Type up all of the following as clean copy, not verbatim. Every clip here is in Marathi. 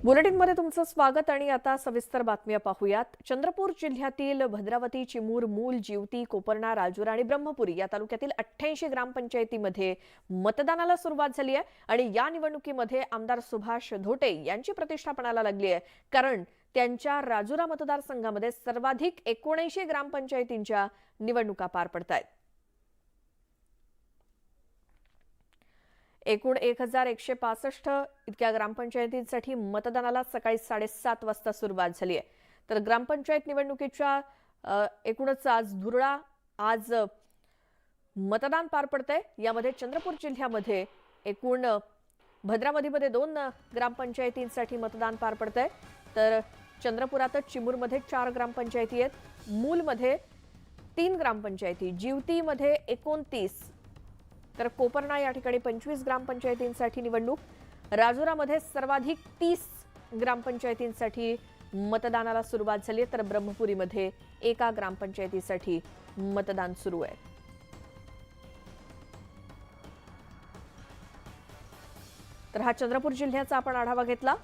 बुलेटिनमध्ये तुमचं स्वागत आणि आता सविस्तर बातम्या पाहूयात। चंद्रपूर जिल्ह्यातील भद्रावती, चिमूर, मूल, जिवती, कोपरना, राजुरा आणि ब्रह्मपुरी या तालुक्यातील 88 ग्रामपंचायतीमध्ये मतदानाला सुरुवात झाली आहे आणि या निवडणुकीमध्ये आमदार सुभाष धोटे यांची प्रतिष्ठा पणाला लागली आहे, कारण त्यांच्या राजुरा मतदारसंघामध्ये सर्वाधिक 79 ग्रामपंचायतींच्या निवडणुका पार पडतायत। एकूण 1165 इतक्या ग्रामपंचायतींसाठी मतदानाला सकाळी 7:30 वाजता सुरुवात झाली आहे। तर ग्रामपंचायत निवडणुकीच्या एकूणच आज मतदान पार पडतंय। यामध्ये चंद्रपूर जिल्ह्यामध्ये एकूण भद्रावतीमध्ये 2 ग्रामपंचायतींसाठी मतदान पार पडतंय, तर चंद्रपुरातच चिमूरमध्ये 4 ग्रामपंचायती आहेत, मूलमध्ये 3 ग्रामपंचायती, जिवतीमध्ये 29, तर कोपरना या ठिकाणी 25 ग्रामपंचायतींसाठी निवडणूक, राजुरामध्ये सर्वाधिक 30 ग्रामपंचायतींसाठी मतदानाला सुरुवात झाली, तर ब्रह्मपुरीमध्ये 1 ग्रामपंचायतीसाठी मतदान सुरू आहे। तर हा चंद्रपूर जिल्ह्याचा आपण आढावा घेतला।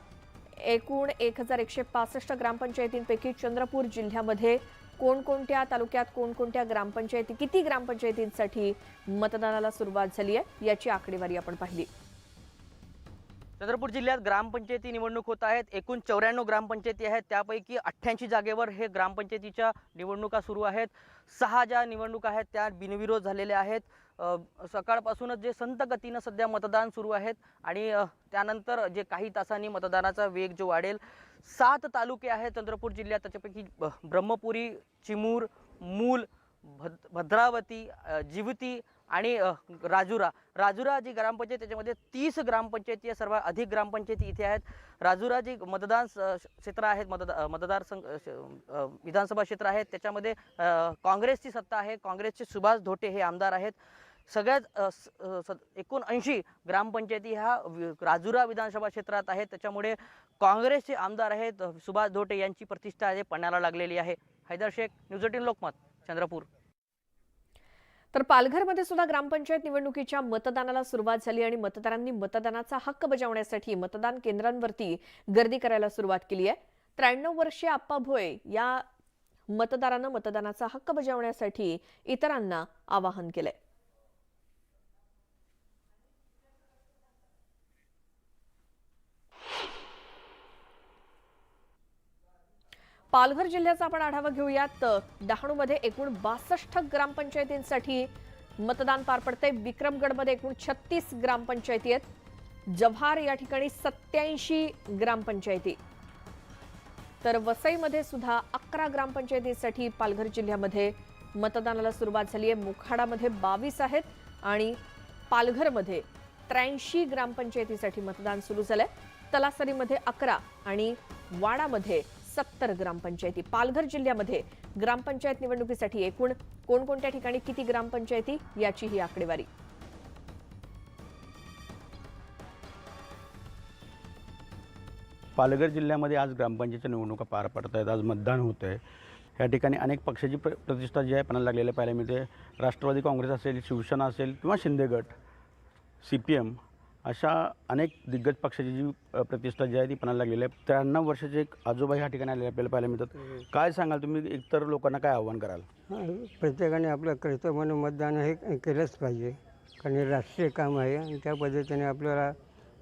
एकूण 1165 ग्रामपंचायतींपैकी चंद्रपूर जिल्ह्यामध्ये कोणकोणत्या तालुक्यात कोणकोणत्या ग्रामपंचायती किती ग्रामपंचायतींसाठी मतदानाला सुरुवात झाली आहे याची आकडेवारी आपण पाहिली। चंद्रपूर जिल्ह्यात ग्रामपंचायती निवडणूक होत आहेत। एकूण 94 ग्रामपंचायती आहेत, त्यापैकी 88 जागेवर हे ग्रामपंचायतीच्या निवडणुका सुरू आहेत। 6 ज्या निवडणुका आहेत त्या बिनविरोध झालेल्या आहेत। सकाळपासूनच जे संत गतीनं सध्या मतदान सुरू आहेत आणि त्यानंतर जे काही तासांनी मतदानाचा वेग जो वाढेल। 7 तालुके आहेत चंद्रपूर जिल्ह्यात, त्याच्यापैकी ब्रह्मपुरी, चिमूर, मूल, भद्रावती, जिवती आणि राजुरा जी ग्रामपंचायत त्याच्यामध्ये 30 ग्रामपंचायती आहे, सर्वात अधिक ग्रामपंचायती इथे आहेत। राजुरा जी मतदान क्षेत्र आहेत, मतदारसंघ विधानसभा क्षेत्र आहेत, त्याच्यामध्ये काँग्रेसची सत्ता आहे। काँग्रेसचे सुभाष धोटे हे आमदार आहेत। सगळ्यात 79 ग्रामपंचायती ह्या राजुरा विधानसभा क्षेत्रात आहेत, त्याच्यामुळे काँग्रेसचे आमदार आहेत सुभाष धोटे यांची प्रतिष्ठा आहे पणाला लागलेली आहे। हैदर शेख, न्यूज 18 लोकमत, चंद्रपूर। तर पालघरमध्ये सुद्धा ग्रामपंचायत निवडणुकीच्या मतदानाला सुरुवात झाली आणि मतदारांनी मतदानाचा हक्क बजावण्यासाठी मतदान केंद्रांवरती गर्दी करायला सुरुवात केली आहे। 93 वर्षीय आप्पा भोये या मतदारांना मतदानाचा हक्क बजावण्यासाठी इतरांना आवाहन केलंय। पालघर जिल्ह्याचा आपण आढावा घेऊयात। डहाणूमध्ये एकूण 62 ग्रामपंचायतींसाठी मतदान पार पडतंय। विक्रमगडमध्ये एकूण 36 ग्रामपंचायती आहेत, जव्हार या ठिकाणी 87 ग्रामपंचायती, तर वसईमध्ये सुद्धा 11 ग्रामपंचायतींसाठी पालघर जिल्ह्यामध्ये मतदानाला सुरुवात झाली आहे। मोखाडामध्ये 22 आहेत आणि पालघरमध्ये 83 ग्रामपंचायतीसाठी मतदान सुरू झालंय। तलासरीमध्ये 11 आणि वाडामध्ये 70 ग्रामपंचायती। पालघर जिल्ह्यामध्ये ग्रामपंचायत निवडणुकीसाठी एकूण कोणकोणत्या ठिकाणी किती ग्रामपंचायती याची ही आकडेवारी। पालघर जिल्ह्यामध्ये आज ग्रामपंचायतीच्या निवडणुका पार पडत आहेत। आज मतदान होत आहे। या ठिकाणी अनेक पक्षाची प्रतिष्ठा जी आहे पणाला लागलेली पाहायला मिळते। राष्ट्रवादी काँग्रेस असेल, शिवसेना असेल किंवा शिंदे गट, CPM अशा अनेक दिग्गज पक्षाची जी प्रतिष्ठा जी आहे ती पणाला लागलेली आहे। 93 वर्षाचे एक आजोबा ह्या ठिकाणी आलेले आपल्याला पाहायला मिळतात। काय सांगाल तुम्ही, इतर लोकांना काय आव्हान कराल? प्रत्येकाने आपलं कर्तव्य म्हणून मतदान हे केलंच पाहिजे, कारण हे राष्ट्रीय काम आहे आणि त्या पद्धतीने आपल्याला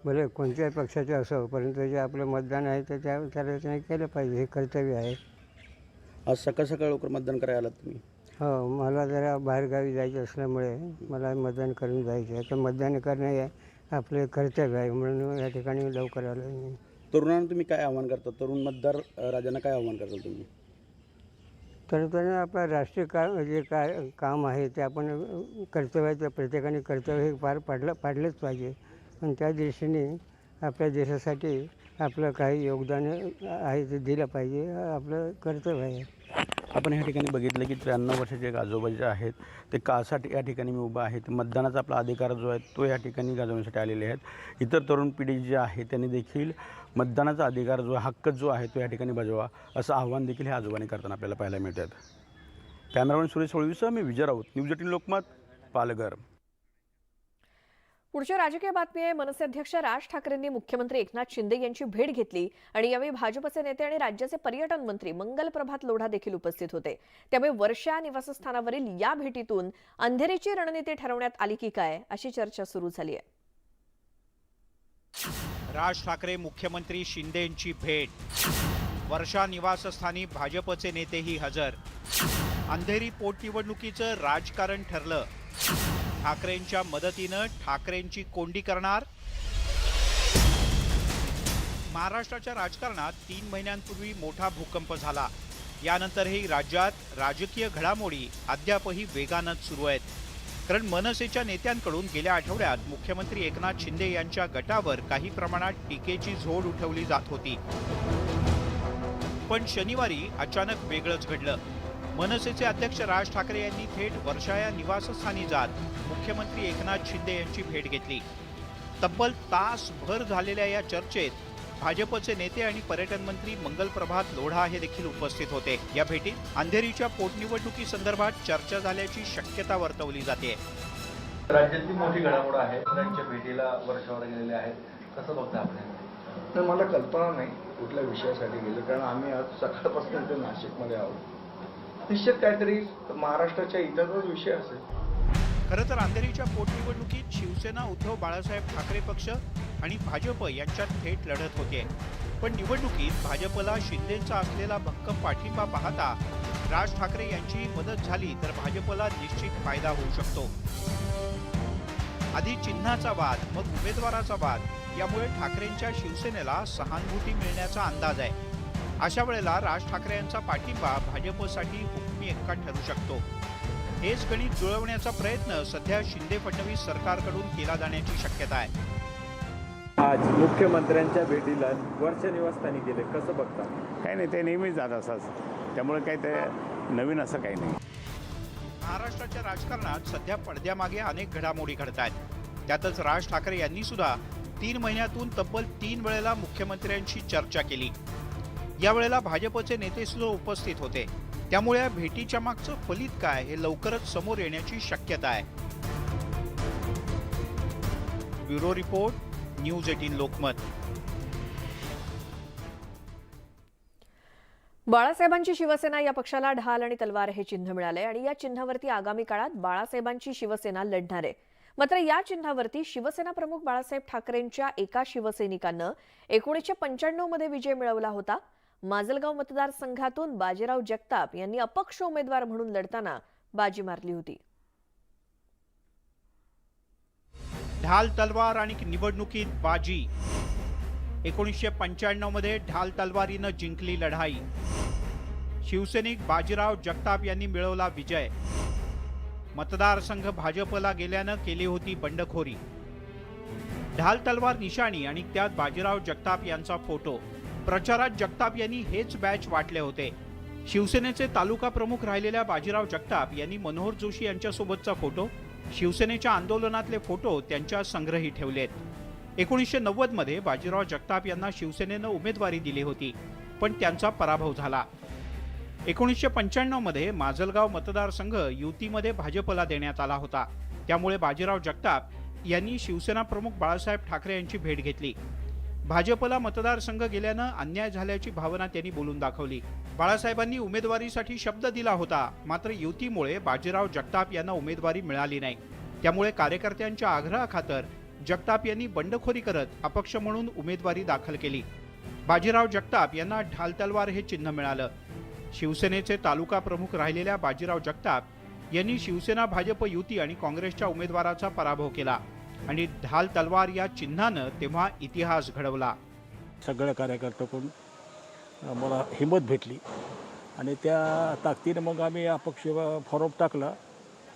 भले कोणत्याही पक्षाचे असो, परंतु जे आपलं मतदान आहे ते त्याने केलं पाहिजे, हे कर्तव्य आहे। आज सकाळ सकाळ लवकर मतदान करायला आलात तुम्ही? हो, मला जरा बाहेरगावी जायचं असल्यामुळे मला मतदान करून जायचं आहे। तर मतदान करणे हे आपले कर्तव्य आहे, म्हणून या ठिकाणी लवकर आलो मी। तरुणांना तुम्ही काय आव्हान करता? तरुण मतदार राजांना काय आव्हान करताल तुम्ही? तर आपलं राष्ट्रीय जे काम आहे ते आपण कर्तव्याचं प्रत्येकाने कर्तव्य हे पाडलंच पाहिजे आणि त्या दृष्टीने आपल्या देशासाठी आपलं काही योगदान आहे ते दिलं पाहिजे, आपलं कर्तव्य आहे। आपण या ठिकाणी बघितलं की 93 वर्षाचे एक आजोबा जे आहेत ते कासाठी या ठिकाणी मी उभा आहे। मतदानाचा आपला अधिकार जो आहे तो या ठिकाणी गाजवण्यासाठी आलेले आहेत। इतर तरुण पिढी जी आहे त्यांनी देखील मतदानाचा अधिकार जो हक्क जो आहे तो या ठिकाणी बजावा, असं आव्हान देखील हे आजोबांनी करताना आपल्याला पाहायला मिळतात। कॅमेरामॅन सुरेश होळवीसह मी विजय राऊत, न्यूज 18 लोकमत, पालघर। पुढची राजकीय बातमी आहे. मनसे अध्यक्ष राज ठाकरेंनी मुख्यमंत्री एकनाथ शिंदे यांची भेट घेतली आणि यावेळी भाजपचे नेते आणि राज्याचे पर्यटन मंत्री मंगल प्रभात लोढा देखील उपस्थित होते. त्यामुळे वर्षा निवासस्थानावरील या भेटीतून अंधेरीची रणनीती ठरवण्यात आली की काय अशी चर्चा सुरू झाली आहे. राज ठाकरे मुख्यमंत्री शिंदेंची भेट, वर्षा निवासस्थानी भाजपचे नेतेही हजर. अंधेरी पोटनिवडणुकीचं राजकारण ठरलं. ठाकरेंच्या मदतीनं ठाकरेंची कोंडी करणार. महाराष्ट्राच्या राजकारणात 3 महिन्यांपूर्वी मोठा भूकंप झाला. यानंतरही राज्यात राजकीय घडामोडी अद्यापही वेगानंच सुरू आहेत. कारण मनसेच्या नेत्यांकडून गेल्या आठवड्यात मुख्यमंत्री एकनाथ शिंदे यांच्या गटावर काही प्रमाणात टीकेची झोड उठवली जात होती. पण शनिवारी अचानक वेगळंच घडलं. मनसेचे अध्यक्ष राज ठाकरे यांनी थेट वर्षा या निवासस्थानी जात मुख्यमंत्री एकनाथ शिंदे यांची भेट घेतली. तब्बल तासभर झालेल्या या चर्चेत भाजपचे नेते आणि पर्यटन मंत्री मंगल प्रभात लोढा हे देखील उपस्थित होते. या भेटीत अंधेरीच्या पोटनिवडणुकीसंदर्भात चर्चा झाल्याची शक्यता वर्तवली जाते. राज्यातली मोठी घडामोड आहे. त्यांच्या भेटीला वर्षावर गेलेले आहेत. कसं बघता आपण? तर मला कल्पना नाही कुठल्या विषयासाठी गेले, कारण आम्ही आज सकाळपासून इथे नाशिकमध्ये आहोत. निश्चित काहीतरी महाराष्ट्राच्या इतरच विषय असेल. खरं तर अंधेरीच्या पोटनिवडणुकीत शिवसेना उद्धव बाळासाहेब ठाकरे पक्ष आणि भाजप यांच्यात थेट लढत होते. पण निवडणुकीत भाजपला शिंदेंचा असलेला भक्कम पाठिंबा पाहता राज ठाकरे यांची मदत झाली तर भाजपला निश्चित फायदा होऊ शकतो. आधी चिन्हाचा वाद, मग उमेदवाराचा वाद, यामुळे ठाकरेंच्या शिवसेनेला सहानुभूती मिळण्याचा अंदाज आहे. अशा वेळेला राज ठाकरे यांचा पाठिंबा भाजपसाठी हुकमी एक्का ठरू शकतो. हेच गणित जुळवण्याचा प्रयत्न सध्या शिंदे फडणवीस सरकारकडून केला जाण्याची शक्यता आहे. आज मुख्यमंत्र्यांच्या भेटीला वर्षा निवासस्थानी गेले, कसं बघता? काही नाही, ते नेहमीच जात असतात, त्यामुळे काही ते नवीन असं काही नाही. महाराष्ट्राच्या राजकारणात सध्या पडद्यामागे अनेक घडामोडी घडत आहेत. त्यातच राज ठाकरे यांनी सुद्धा 3 महिन्यातून तब्बल 3 वेळेला मुख्यमंत्र्यांशी चर्चा केली. यावेळेला भाजपचे नेते सुद्धा उपस्थित होते. त्यामुळे या भेटीच्या मागचं फलित काय हे लवकरच समोर येण्याची शक्यता आहे. Bureau report, news 18 Lokmat. बाळासाहेबांची शिवसेना या पक्षाला ढाल आणि तलवार हे चिन्ह मिळाले आणि या चिन्हावरती आगामी काळात बाळासाहेबांची शिवसेना लढणार आहे. मात्र या चिन्हावरती शिवसेना प्रमुख बाळासाहेब ठाकरेंच्या एका शिवसैनिकानं 1995 मध्ये विजय मिळवला होता. माजलगाव मतदारसंघातून बाजीराव जगताप यांनी अपक्ष उमेदवार म्हणून लढताना बाजी मारली होती. ढाल तलवार आणि निवडणुकीत बाजी. 1995 मध्ये ढाल तलवारीनं जिंकली लढाई. शिवसैनिक बाजीराव जगताप यांनी मिळवला विजय. मतदारसंघ भाजपला गेल्यानं केली होती बंडखोरी. ढाल तलवार निशाणी आणि त्यात बाजीराव जगताप यांचा फोटो. प्रचारात जगताप यांनी हेच बॅच वाटले होते. शिवसेनेचे तालुका प्रमुख राहिलेल्या बाजीराव जगताप यांनी मनोहर जोशी यांच्यासोबतचा फोटो, शिवसेनेच्या आंदोलनातले फोटो त्यांच्या संग्रही ठेवलेत. 1990 मध्ये बाजीराव जगताप यांना शिवसेनेनं उमेदवारी दिली होती, पण त्यांचा पराभव झाला. 1995 मध्ये माजलगाव मतदारसंघ युतीमध्ये भाजपला देण्यात आला होता. त्यामुळे बाजीराव जगताप यांनी शिवसेना प्रमुख बाळासाहेब ठाकरे यांची भेट घेतली. भाजपला मतदारसंघ गेल्यानं अन्याय झाल्याची भावना त्यांनी बोलून दाखवली. बाळासाहेबांनी उमेदवारीसाठी शब्द दिला होता, मात्र युतीमुळे बाजीराव जगताप यांना उमेदवारी मिळाली नाही. त्यामुळे कार्यकर्त्यांच्या आग्रहाखातर जगताप यांनी बंडखोरी करत अपक्ष म्हणून उमेदवारी दाखल केली. बाजीराव जगताप यांना ढाल तलवार हे चिन्ह मिळालं. शिवसेनेचे तालुका प्रमुख राहिलेल्या बाजीराव जगताप यांनी शिवसेना भाजप युती आणि काँग्रेसच्या उमेदवाराचा पराभव केला आणि ढाल तलवार या चिन्हानं तेव्हा इतिहास घडवला. सगळ्या कार्यकर्त्याकडून मला हिंमत भेटली आणि त्या ताकदीनं मग आम्ही अपक्ष फॉर्म टाकला.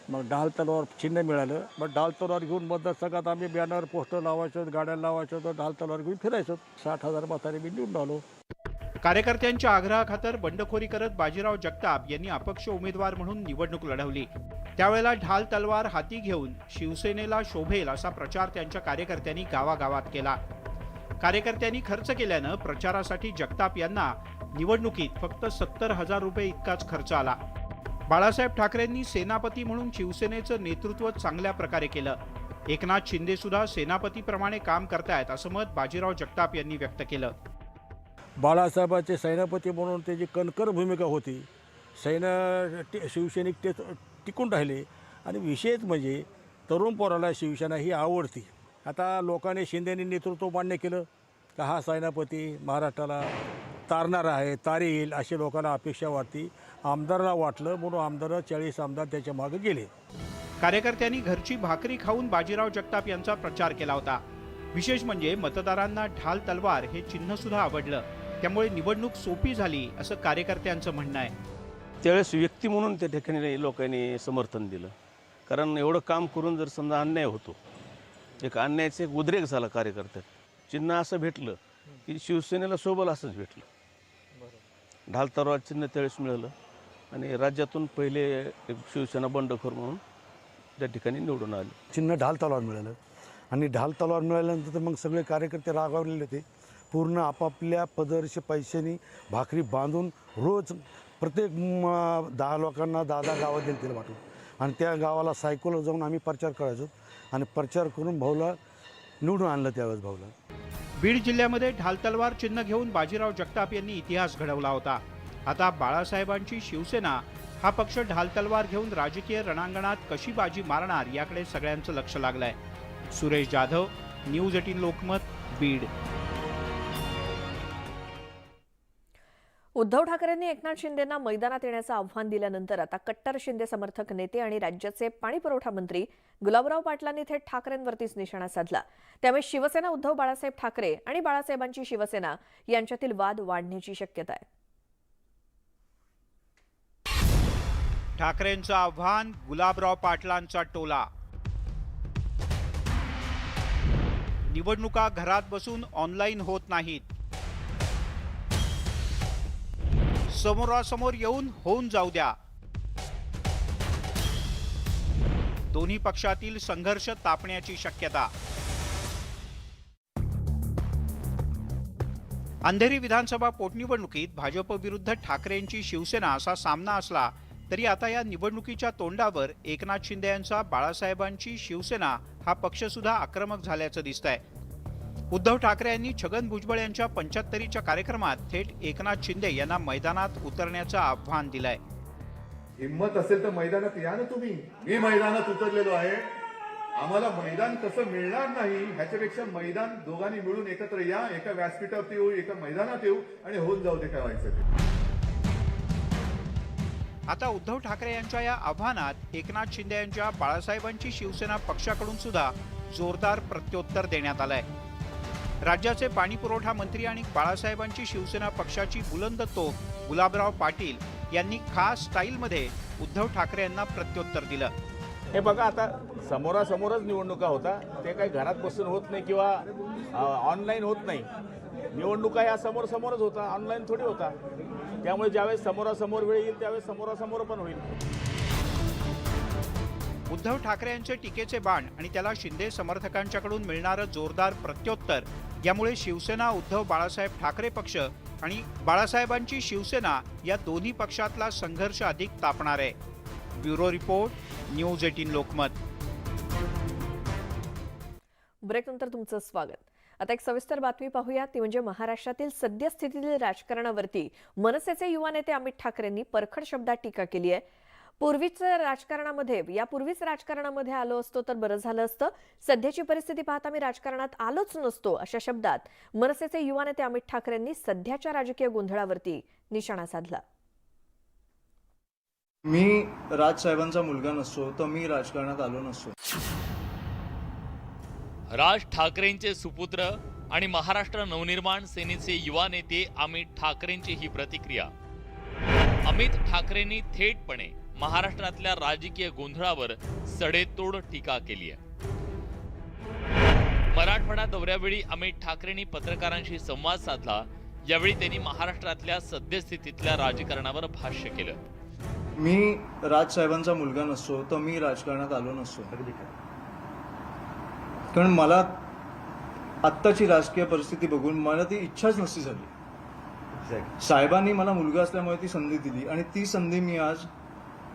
मग ढाल तलवार चिन्ह मिळालं. मग ढाल तलवार घेऊन मतदारसंघात आम्ही बॅनर पोस्टर लावायचो, गाड्या लावायचो, तर ढाल तलवार घेऊन फिरायचो. 60,000 मतांनी मी निवडून आलो. कार्यकर्त्यांच्या आग्रहाखातर बंडखोरी करत बाजीराव जगताप यांनी अपक्ष उमेदवार म्हणून निवडणूक लढवली. त्यावेळेला ढाल तलवार हाती घेऊन शिवसेनेला शोभेल असा प्रचार त्यांच्या कार्यकर्त्यांनी गावागावात केला. कार्यकर्त्यांनी खर्च केल्यानं प्रचारासाठी जगताप यांना निवडणुकीत फक्त 70,000 रुपये इतकाच खर्च आला. बाळासाहेब ठाकरेंनी सेनापती म्हणून शिवसेनेचं नेतृत्व चांगल्या प्रकारे केलं. एकनाथ शिंदे सुद्धा सेनापतीप्रमाणे काम करतायत असं मत बाजीराव जगताप यांनी व्यक्त केलं. बाळासाहेबांचे सेनापती म्हणून त्याची कणखर भूमिका होती. शिवसैनिक ते टिकून राहिले आणि विशेष म्हणजे तरुण पोराला शिवसेना ही आवडती. आता लोकांनी शिंदेनी नेतृत्व मान्य केलं का हा सेनापती महाराष्ट्राला तारणारा आहे, तारी येईल अशी लोकांना अपेक्षा वाटती. आमदाराला वाटलं म्हणून आमदार 40 आमदार त्याच्या मागे गेले. कार्यकर्त्यांनी घरची भाकरी खाऊन बाजीराव जगताप यांचा प्रचार केला होता. विशेष म्हणजे मतदारांना ढाल तलवार हे चिन्ह सुद्धा आवडलं. त्यामुळे निवडणूक सोपी झाली असं कार्यकर्त्यांचं म्हणणं आहे. त्यावेळेस व्यक्ती म्हणून त्या ठिकाणी लोकांनी समर्थन दिलं. कारण एवढं काम करून जर समजा अन्याय होतो, एक अन्यायाचा एक उद्रेक झाला कार्यकर्त्यात. चिन्ह असं भेटलं की शिवसेनेला सोबल असंच भेटलं. ढाल तलवार चिन्ह त्यावेळेस मिळालं आणि राज्यातून पहिले एक शिवसेना बंडखोर म्हणून त्या ठिकाणी निवडून आले. चिन्ह ढाल तलवार मिळालं आणि ढाल तलवार मिळाल्यानंतर मग सगळे कार्यकर्ते रागावलेले होते. पूर्ण आपापल्या पदरचे पैशांनी भाकरी बांधून रोज प्रत्येक 10 लोकांना 10 गावात दिलं वाटून आणि त्या गावाला सायकलवर जाऊन आम्ही प्रचार करायचो आणि प्रचार करून भाऊला निवडून आणलं. त्यावेळेस भाऊला बीड जिल्ह्यामध्ये ढाल तलवार चिन्ह घेऊन बाजीराव जगताप यांनी इतिहास घडवला होता. आता बाळासाहेबांची शिवसेना हा पक्ष ढाल तलवार घेऊन राजकीय रणांगणात कशी बाजी मारणार याकडे सगळ्यांचं लक्ष लागलंय. सुरेश जाधव, न्यूज 18 लोकमत, बीड. उद्धव ठाकरेंनी एकनाथ शिंदेंना मैदानात येण्याचं आव्हान दिल्यानंतर आता कट्टर शिंदे समर्थक नेते आणि राज्याचे पाणीपुरवठा मंत्री गुलाबराव पाटलांनी थेट ठाकरेंवरतीच निशाणा साधला. त्यामुळे शिवसेना उद्धव बाळासाहेब ठाकरे आणि बाळासाहेबांची शिवसेना यांच्यातील वाद वाढण्याची शक्यता आहे. ठाकरेंचं आव्हान, गुलाबराव पाटलांचा टोला. निवडणुका घरात बसून ऑनलाईन होत नाहीत. समोरासमोर येऊन होऊन जाऊ द्या. दोन्ही पक्षातील संघर्ष तापण्याची शक्यता. अंधेरी विधानसभा पोटनिवडणुकीत भाजप विरुद्ध ठाकरेंची शिवसेना असा सामना असला तरी आता या निवडणुकीच्या तोंडावर एकनाथ शिंदे यांचा बाळासाहेबांची शिवसेना हा पक्ष सुद्धा आक्रमक झाल्याचं दिसतंय. उद्धव ठाकरे यांनी छगन भुजबळ यांच्या 75च्या कार्यक्रमात थेट एकनाथ शिंदे यांना मैदानात उतरण्याचं आव्हान दिलंय. हिम्मत असेल तर मैदानात या ना तुम्ही. मी मैदानात उतरलेलो आहे. आम्हाला मैदान कसं मिळणार नाही ह्याच्यापेक्षा मैदान दोघांनी मिळून एकत्र या, एका व्यासपीठावरती येऊ, एका मैदानात येऊ आणि होऊन जाऊ दे काय व्हायचं ते. आता उद्धव ठाकरे यांच्या या आव्हानात एकनाथ शिंदे यांच्या बाळासाहेबांची शिवसेना पक्षाकडून सुद्धा जोरदार प्रत्युत्तर देण्यात आलंय. राज्याचे पाणीपुरवठा मंत्री आणि बाळासाहेबांची शिवसेना पक्षाची बुलंद तोफ गुलाबराव पाटील यांनी खास स्टाईलमध्ये उद्धव ठाकरे यांना प्रत्युत्तर दिलं. हे बघा, आता समोरासमोरच निवडणुका होता. ते काही घरात बसून होत नाही किंवा ऑनलाईन होत नाही. निवडणुका ह्या समोरच होता, ऑनलाईन थोडी होता. त्यामुळे ज्यावेळेस समोरासमोर वेळ येईल त्यावेळेस समोरासमोर पण होईल. उद्धव ठाकरे यांचे टीकेचे बाण आणि त्याला शिंदे समर्थकांच्याकडून मिळणारं जोरदार प्रत्युत्तर यामुळे शिवसेना उद्धव बाळासाहेब ठाकरे पक्ष आणि बाळासाहेबांची शिवसेना या दोन्ही पक्षातला संघर्ष अधिक तापणार आहे. Bureau report, news 18 Lokmat. ब्रेकनंतर तुमचं स्वागत. आता एक सविस्तर बातमी पाहूया. ती म्हणजे महाराष्ट्रातील सद्यस्थितीतील राजकारणावरती मनसेचे युवा नेते अमित ठाकरेंनी परखड शब्दात टीका केली आहे. यापूर्वीच राजकारणामध्ये आलो असतो तर बरं झालं असतं. सध्याची परिस्थिती पाहता मी राजकारणात आलोच नसतो अशा शब्दात मनसेचे युवा नेते अमित ठाकरेंनी सध्याच्या राजकीय गोंधळावरती निशाणा साधला. मी राजसाहेबांचा मुलगा नसतो तर मी राजकारणात आलो नसतो. राज ठाकरेंचे सुपुत्र आणि महाराष्ट्र नवनिर्माण सेनेचे युवा नेते अमित ठाकरेंची ही प्रतिक्रिया. अमित ठाकरेंनी थेटपणे महाराष्ट्रातल्या राजकीय गोंधळावर सडेतोड टीका केली आहे. मराठवाडा दौऱ्यावेळी अमित ठाकरेंनी पत्रकारांशी संवाद साधला. यावेळी त्यांनी महाराष्ट्रातल्या सद्यस्थितीतल्या राजकारणावर भाष्य केलं. मी राजसाहेबांचा मुलगा नसतो तर मी राजकारणात आलो नसतो. कारण मला आत्ताची राजकीय परिस्थिती बघून मला ती इच्छाच नसती झाली. साहेबांनी मला मुलगा असल्यामुळे ती संधी दिली आणि ती संधी मी आज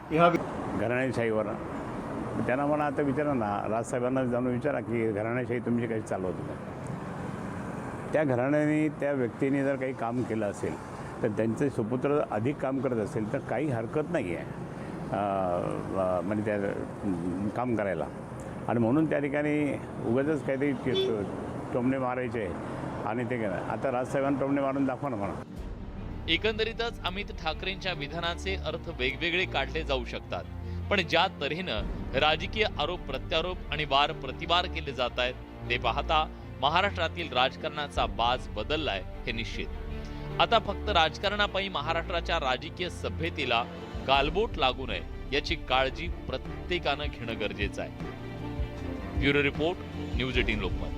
ह्या घराण्याशाहीवर त्यांना म्हणा आता विचारा ना, राजसाहेबांना जाऊन विचारा की घराण्याशाही तुमची काही चालवत नाही. त्या घराण्याने त्या व्यक्तीने जर काही काम केलं असेल तर त्यांचे सुपुत्र अधिक काम करत असेल तर काही हरकत नाही आहे म्हणजे त्या काम करायला. आणि म्हणून त्या ठिकाणी उगाचच काहीतरी टोमणे मारायचे आणि ते आता राजसाहेबांना टोमणे मारून दाखवा ना म्हणा. एकंदरीतच अमित ठाकरेंच्या विधानाचे अर्थ वेगवेगळे काढले जाऊ शकतात, पण ज्या तऱ्हेनं राजकीय आरोप प्रत्यारोप आणि वार प्रतिवार केले जात आहेत ते पाहता महाराष्ट्रातील राजकारणाचा बाज बदललाय हे निश्चित. आता फक्त राजकारणापायी महाराष्ट्राच्या राजकीय सभ्यतेला गालबोट लागू नये याची काळजी प्रत्येकानं घेणं गरजेचं आहे. Bureau report, news 18 Lokmat.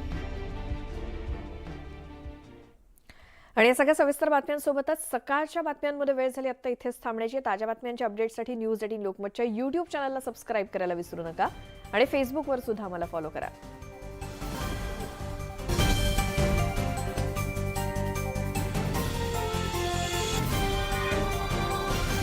आणि या सगळ्या सविस्तर बातम्यांसोबतच सकाळच्या बातम्यांमध्ये वेळ झाली आता इथेच थांबण्याची. ताज्या बातम्यांच्या अपडेटसाठी न्यूज 18 लोकमतच्या YouTube चॅनलला सबस्क्राईब करायला विसरू नका आणि फेसबुकवर सुद्धा आम्हाला फॉलो करा.